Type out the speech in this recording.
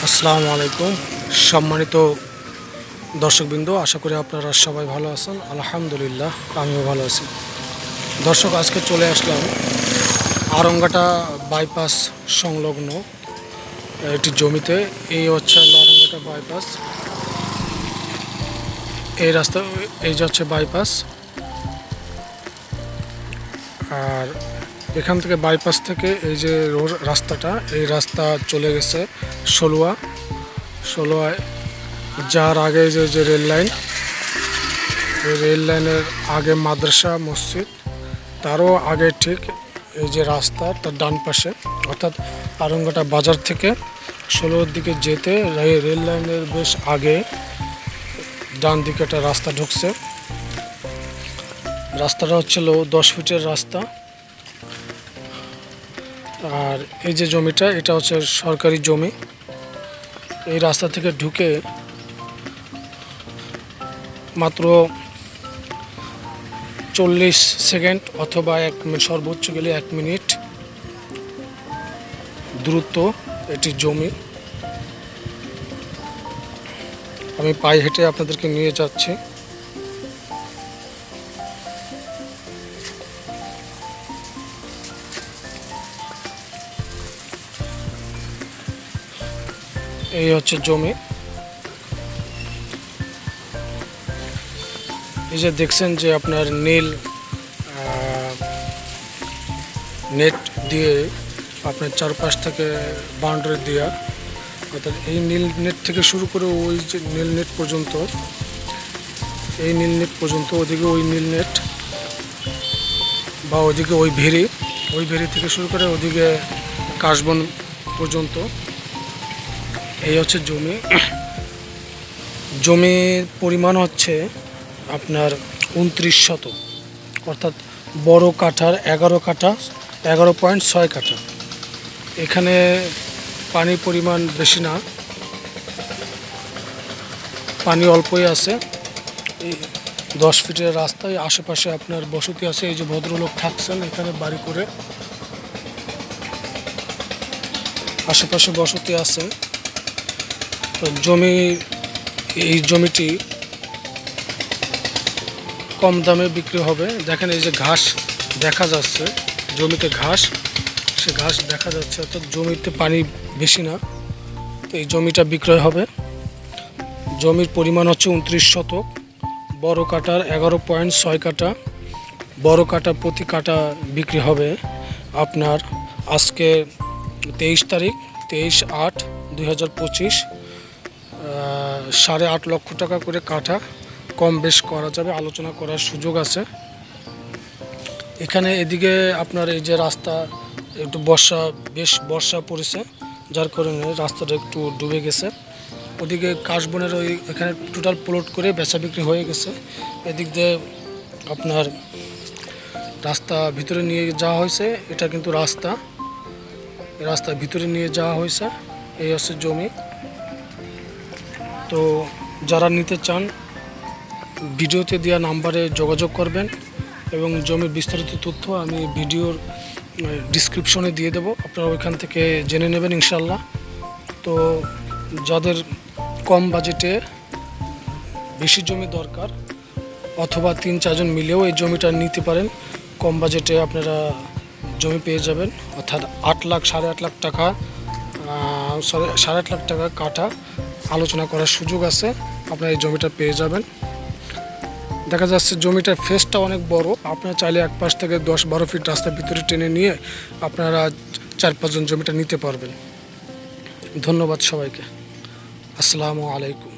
আসসালামু আলাইকুম সম্মানিত দর্শকবৃন্দ, আশা করি আপনারা সবাই ভালো আছেন। আলহামদুলিল্লাহ আমিও ভালো আছি। দর্শক, আজকে চলে আসলাম আরঙ্গাটা বাইপাস সংলগ্ন একটি জমিতে। এই হচ্ছে আরঙ্গাটা বাইপাস, এই রাস্তা, এই যে হচ্ছে বাইপাস। আর এখান থেকে বাইপাস থেকে এই যে রাস্তাটা, এই রাস্তা চলে গেছে ষোলোয়ায় যার আগে যে রেল লাইন, এই রেল লাইনের আগে মাদ্রাসা মসজিদ, তারও আগে ঠিক এই যে রাস্তা তার ডান পাশে, অর্থাৎ আরঙ্গাটা বাজার থেকে ষোলোর দিকে যেতে রেল লাইনের বেশ আগে ডান দিকে একটা রাস্তা ঢুকছে। রাস্তাটা হচ্ছিল 10 ফিটের রাস্তা। আর এই যে জমিটা, এটা হচ্ছে সরকারি জমি। এই রাস্তা থেকে ঢুকে মাত্র 40 সেকেন্ড অথবা 1 মিনিট, সর্বোচ্চ গেলে 1 মিনিট দূরত্ব এটি জমি। আমি পায়ে হেঁটে আপনাদেরকে নিয়ে যাচ্ছি। এই হচ্ছে জমি। এই যে দেখছেন যে আপনার নীল নেট দিয়ে আপনার চারপাশ থেকে বাউন্ডারি দেওয়া, অর্থাৎ এই নীল নেট থেকে শুরু করে ওই যে নীল নেট পর্যন্ত, এই নীল নেট পর্যন্ত, ওদিকে ওই নীল নেট বা ওইদিকে ওই ভেরি থেকে শুরু করে ওদিকে কাশবন পর্যন্ত। এই হচ্ছে জমি। জমির পরিমাণ হচ্ছে আপনার 29 শতক, অর্থাৎ বড় কাঠার 11 কাঠা, 11.6 কাঠা। এখানে পানির পরিমাণ বেশি না, পানি অল্পই আছে। এই 10 ফিটের রাস্তায় আশেপাশে আপনার বসতি আছে। এই যে ভদ্রলোক থাকছেন এখানে বাড়ি করে, আশেপাশে বসতি আছে। তো এই জমিটি কম দামে বিক্রি হবে। দেখেন এই যে ঘাস দেখা যাচ্ছে, জমিতে ঘাস, সে ঘাস দেখা যাচ্ছে, অর্থাৎ জমিতে পানি বেশি না। তো এই জমিটা বিক্রয় হবে। জমির পরিমাণ হচ্ছে 29 শতক, বড় কাটার 11.6 কাঠা। বড় কাটা প্রতি কাটা বিক্রি হবে আপনার আজকে 23 তারিখ, 23/8/2025, 8.5 লক্ষ টাকা করে কাঠা। কম বেশ করা যাবে, আলোচনা করার সুযোগ আছে। এখানে এদিকে আপনার এই যে রাস্তা, একটু বেশ বর্ষা পড়েছে, যার কারণে রাস্তাটা একটু ডুবে গেছে। ওদিকে কাশবনের এখানে টোটাল প্লট করে বেচা বিক্রি হয়ে গেছে। এদিক দিয়ে আপনার রাস্তা ভিতরে নিয়ে যাওয়া হয়েছে। এটা কিন্তু রাস্তা ভিতরে নিয়ে যাওয়া হয়েছে। এই হচ্ছে জমি। তো যারা নিতে চান ভিডিওতে দেওয়া নাম্বারে যোগাযোগ করবেন, এবং জমির বিস্তারিত তথ্য আমি ভিডিওর ডিসক্রিপশনে দিয়ে দেবো, আপনারা ওইখান থেকে জেনে নেবেন ইনশাল্লাহ। তো যাদের কম বাজেটে বেশি জমি দরকার, অথবা 3-4 জন মিলেও এই জমিটা নিতে পারেন, কম বাজেটে আপনারা জমি পেয়ে যাবেন। অর্থাৎ 8 লাখ, 8.5 লাখ টাকা, 8.5 লাখ টাকা কাঠা, আলোচনা করার সুযোগ আছে। আপনারা এই জমিটা পেয়ে যাবেন। দেখা যাচ্ছে জমিটার ফেসটা অনেক বড়। আপনারা চাইলে এক পাশ থেকে 10-12 ফিট রাস্তার ভিতরে টেনে নিয়ে আপনারা 4-5 জন জমিটা নিতে পারবেন। ধন্যবাদ সবাইকে। আসসালামু আলাইকুম।